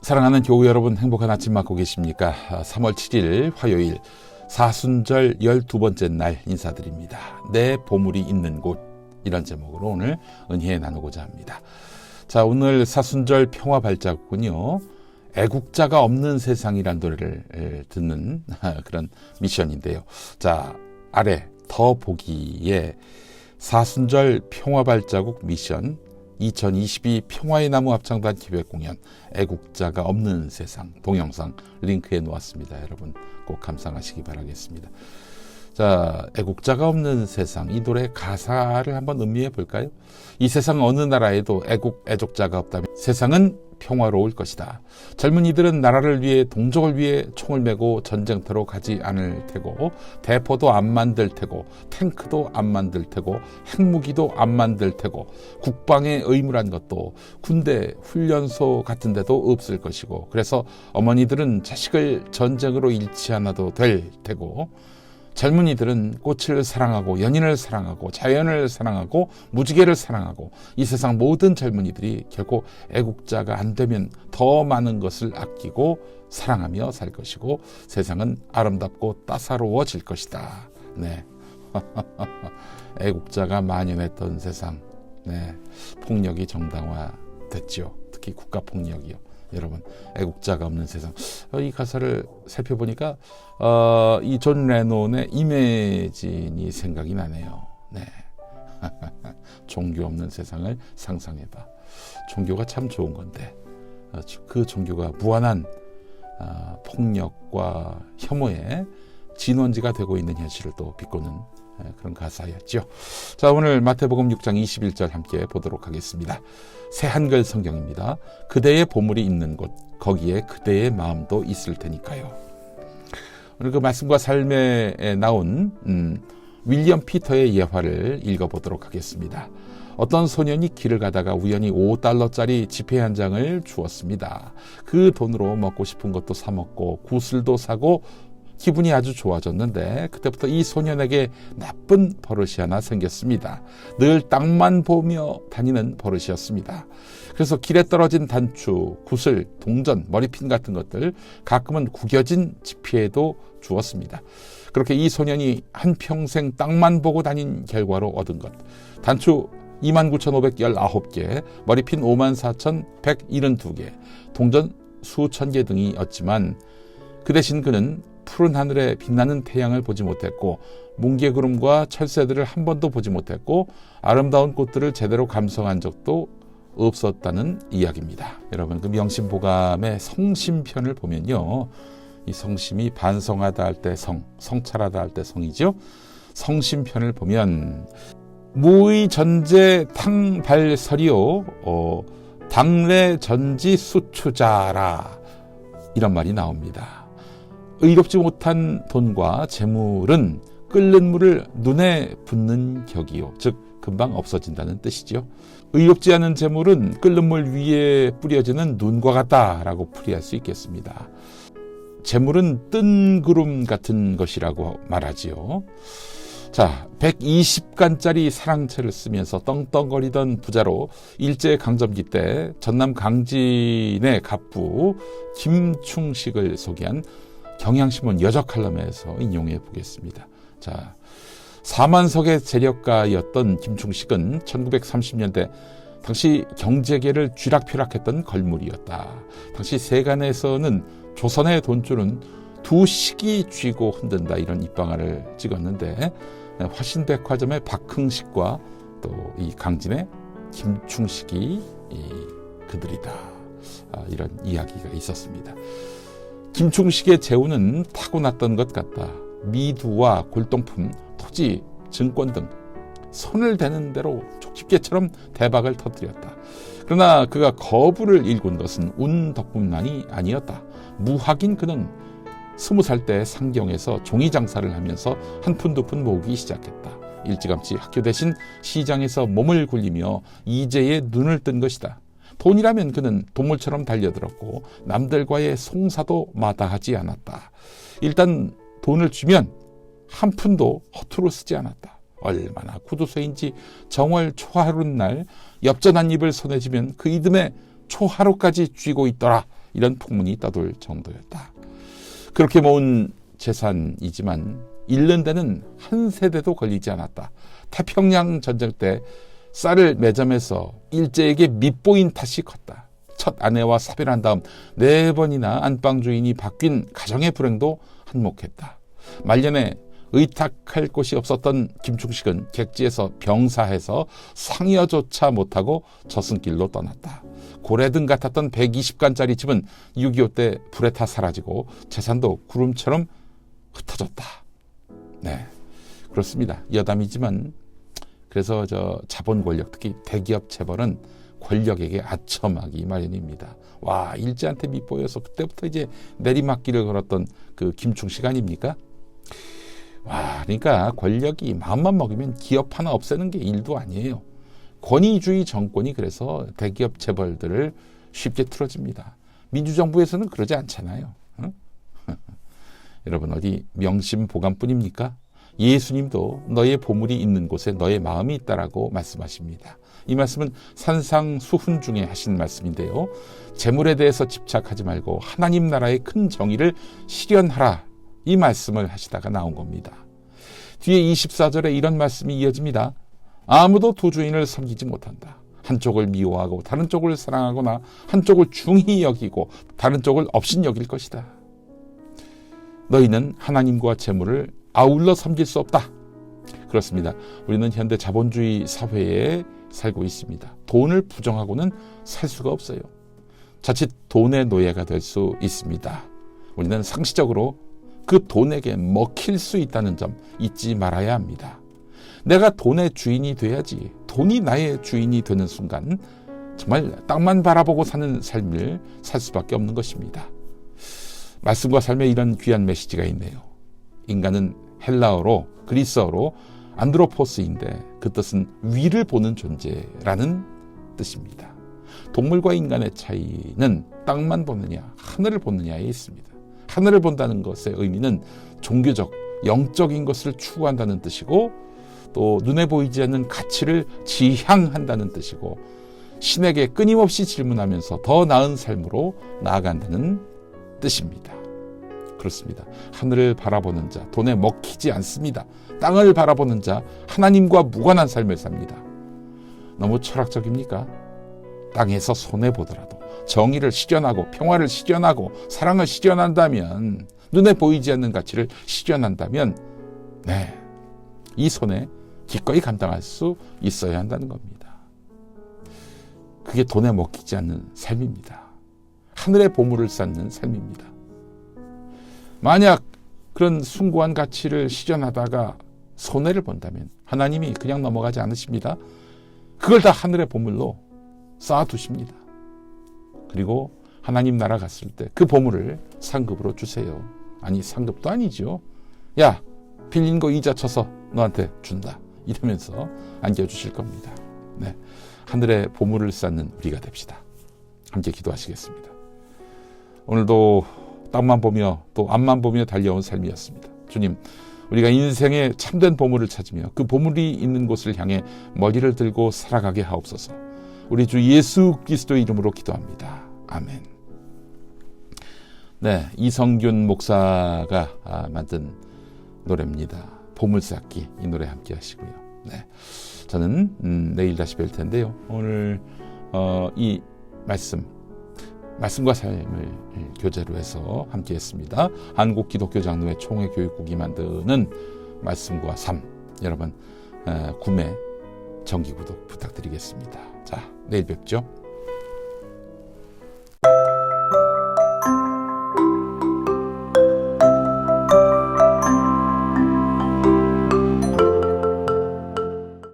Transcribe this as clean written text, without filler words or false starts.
사랑하는 교우 여러분, 행복한 아침 맞고 계십니까? 3월 7일 화요일 사순절 12번째 날 인사드립니다. 내 보물이 있는 곳, 이런 제목으로 오늘 은혜 나누고자 합니다. 자, 오늘 사순절 평화 발자국은요, 애국자가 없는 세상이란 노래를 듣는 그런 미션인데요. 자, 아래 더 보기에 사순절 평화 발자국 미션 2022 평화의 나무 합창단 기획공연 애국자가 없는 세상 동영상 링크해 놓았습니다. 여러분 꼭 감상하시기 바라겠습니다. 자, 애국자가 없는 세상, 이 노래 가사를 한번 음미해 볼까요? 이 세상 어느 나라에도 애족자가 없다면 세상은 평화로울 것이다. 젊은이들은 나라를 위해, 동족을 위해 총을 메고 전쟁터로 가지 않을 테고, 대포도 안 만들 테고, 탱크도 안 만들 테고, 핵무기도 안 만들 테고, 국방의 의무란 것도 군대, 훈련소 같은 데도 없을 것이고, 그래서 어머니들은 자식을 전쟁으로 잃지 않아도 될 테고, 젊은이들은 꽃을 사랑하고 연인을 사랑하고 자연을 사랑하고 무지개를 사랑하고, 이 세상 모든 젊은이들이 결코 애국자가 안 되면 더 많은 것을 아끼고 사랑하며 살 것이고 세상은 아름답고 따사로워질 것이다. 네. 애국자가 만연했던 세상, 네. 폭력이 정당화됐죠. 특히 국가폭력이요. 여러분, 애국자가 없는 세상. 이 가사를 살펴보니까 이 존 레논의 이매진이 생각이 나네요. 네. 종교 없는 세상을 상상해봐. 종교가 참 좋은 건데 그 종교가 무한한 폭력과 혐오의 진원지가 되고 있는 현실을 또 비꼬는 그런 가사였죠. 자, 오늘 마태복음 6장 21절 함께 보도록 하겠습니다. 새 한글 성경입니다. 그대의 보물이 있는 곳, 거기에 그대의 마음도 있을 테니까요. 오늘 그 말씀과 삶에 나온 윌리엄 피터의 예화를 읽어보도록 하겠습니다. 어떤 소년이 길을 가다가 우연히 $5짜리 지폐 한 장을 주었습니다. 그 돈으로 먹고 싶은 것도 사 먹고 구슬도 사고 기분이 아주 좋아졌는데, 그때부터 이 소년에게 나쁜 버릇이 하나 생겼습니다. 늘 땅만 보며 다니는 버릇이었습니다. 그래서 길에 떨어진 단추, 구슬, 동전, 머리핀 같은 것들, 가끔은 구겨진 지폐에도 주었습니다. 그렇게 이 소년이 한평생 땅만 보고 다닌 결과로 얻은 것, 단추 29,519개, 머리핀 54,172개, 동전 수천 개 등이었지만, 그 대신 그는 푸른 하늘에 빛나는 태양을 보지 못했고, 뭉게구름과 철새들을 한 번도 보지 못했고, 아름다운 꽃들을 제대로 감상한 적도 없었다는 이야기입니다. 여러분, 그 명심보감의 성심편을 보면요, 이 성심이 반성하다 할 때 성, 성찰하다 할 때 성이죠. 성심편을 보면 무의 전제 탕발설이요 당래 전지 수추자라, 이런 말이 나옵니다. 의롭지 못한 돈과 재물은 끓는 물을 눈에 붓는 격이요, 즉 금방 없어진다는 뜻이죠. 의롭지 않은 재물은 끓는 물 위에 뿌려지는 눈과 같다라고 풀이할 수 있겠습니다. 재물은 뜬 구름 같은 것이라고 말하지요. 자, 120간짜리 사랑채를 쓰면서 떵떵거리던 부자로 일제강점기 때 전남 강진의 갑부 김충식을 소개한 경향신문 여적 칼럼에서 인용해 보겠습니다. 자, 사만석의 재력가였던 김충식은 1930년대 당시 경제계를 쥐락펴락했던 걸물이었다. 당시 세간에서는 조선의 돈줄은 두 식이 쥐고 흔든다, 이런 입방아를 찍었는데, 화신백화점의 박흥식과 또 이 강진의 김충식이 그들이다, 이런 이야기가 있었습니다. 김충식의 재우는 타고났던 것 같다. 미두와 골동품, 토지, 증권 등 손을 대는 대로 족집게처럼 대박을 터뜨렸다. 그러나 그가 거부를 일군 것은 운 덕분만이 아니었다. 무학인 그는 20살 때 상경에서 종이 장사를 하면서 한 푼 두 푼 모으기 시작했다. 일찌감치 학교 대신 시장에서 몸을 굴리며 이제에 눈을 뜬 것이다. 돈이라면 그는 동물처럼 달려들었고 남들과의 송사도 마다하지 않았다. 일단 돈을 주면 한 푼도 허투루 쓰지 않았다. 얼마나 구두쇠인지 정월 초하룻날 엽전 한 입을 손에 쥐면 그 이듬해 초하루까지 쥐고 있더라. 이런 풍문이 떠돌 정도였다. 그렇게 모은 재산이지만 잃는 데는 한 세대도 걸리지 않았다. 태평양 전쟁 때 쌀을 매점에서 일제에게 밑보인 탓이 컸다. 첫 아내와 사별한 다음 4번이나 안방 주인이 바뀐 가정의 불행도 한몫했다. 말년에 의탁할 곳이 없었던 김충식은 객지에서 병사해서 상여조차 못하고 저승길로 떠났다. 고래등 같았던 120간짜리 집은 6.25 때 불에 타 사라지고 재산도 구름처럼 흩어졌다. 네, 그렇습니다. 여담이지만 그래서 자본 권력, 특히 대기업 재벌은 권력에게 아첨하기 마련입니다. 와, 일제한테 밑보여서 그때부터 이제 내리막길을 걸었던 그 김충식 아닙니까? 와, 그러니까 권력이 마음만 먹이면 기업 하나 없애는 게 일도 아니에요. 권위주의 정권이 그래서 대기업 재벌들을 쉽게 틀어집니다. 민주정부에서는 그러지 않잖아요. 응? 여러분, 어디 명심보감뿐입니까? 예수님도 너의 보물이 있는 곳에 너의 마음이 있다라고 말씀하십니다. 이 말씀은 산상수훈 중에 하신 말씀인데요. 재물에 대해서 집착하지 말고 하나님 나라의 큰 정의를 실현하라, 이 말씀을 하시다가 나온 겁니다. 뒤에 24절에 이런 말씀이 이어집니다. 아무도 두 주인을 섬기지 못한다. 한쪽을 미워하고 다른 쪽을 사랑하거나 한쪽을 중히 여기고 다른 쪽을 업신여길 것이다. 너희는 하나님과 재물을 아울러 섬길 수 없다. 그렇습니다. 우리는 현대 자본주의 사회에 살고 있습니다. 돈을 부정하고는 살 수가 없어요. 자칫 돈의 노예가 될 수 있습니다. 우리는 상시적으로 그 돈에게 먹힐 수 있다는 점 잊지 말아야 합니다. 내가 돈의 주인이 돼야지, 돈이 나의 주인이 되는 순간 정말 땅만 바라보고 사는 삶을 살 수밖에 없는 것입니다. 말씀과 삶에 이런 귀한 메시지가 있네요. 인간은 헬라어로, 그리스어로 안드로포스인데 그 뜻은 위를 보는 존재라는 뜻입니다. 동물과 인간의 차이는 땅만 보느냐, 하늘을 보느냐에 있습니다. 하늘을 본다는 것의 의미는 종교적, 영적인 것을 추구한다는 뜻이고, 또 눈에 보이지 않는 가치를 지향한다는 뜻이고, 신에게 끊임없이 질문하면서 더 나은 삶으로 나아간다는 뜻입니다. 그렇습니다. 하늘을 바라보는 자, 돈에 먹히지 않습니다. 땅을 바라보는 자, 하나님과 무관한 삶을 삽니다. 너무 철학적입니까? 땅에서 손해보더라도 정의를 실현하고 평화를 실현하고 사랑을 실현한다면, 눈에 보이지 않는 가치를 실현한다면, 네, 이 손해 기꺼이 감당할 수 있어야 한다는 겁니다. 그게 돈에 먹히지 않는 삶입니다. 하늘의 보물을 쌓는 삶입니다. 만약 그런 숭고한 가치를 실현하다가 손해를 본다면 하나님이 그냥 넘어가지 않으십니다. 그걸 다 하늘의 보물로 쌓아두십니다. 그리고 하나님 나라 갔을 때 그 보물을 상급으로 주세요. 아니, 상급도 아니죠. 야, 빌린 거 이자 쳐서 너한테 준다, 이러면서 안겨주실 겁니다. 네, 하늘의 보물을 쌓는 우리가 됩시다. 함께 기도하시겠습니다. 오늘도 땅만 보며 또 앞만 보며 달려온 삶이었습니다. 주님, 우리가 인생의 참된 보물을 찾으며 그 보물이 있는 곳을 향해 머리를 들고 살아가게 하옵소서. 우리 주 예수 그리스도의 이름으로 기도합니다. 아멘. 네, 이성균 목사가 만든 노래입니다. 보물찾기, 이 노래 함께 하시고요. 네, 저는 내일 다시 뵐 텐데요. 오늘 이 말씀과 삶을 교재로 해서 함께 했습니다. 한국기독교장로회 총회교육국이 만드는 말씀과 삶, 여러분 구매, 정기 구독 부탁드리겠습니다. 자, 내일 뵙죠.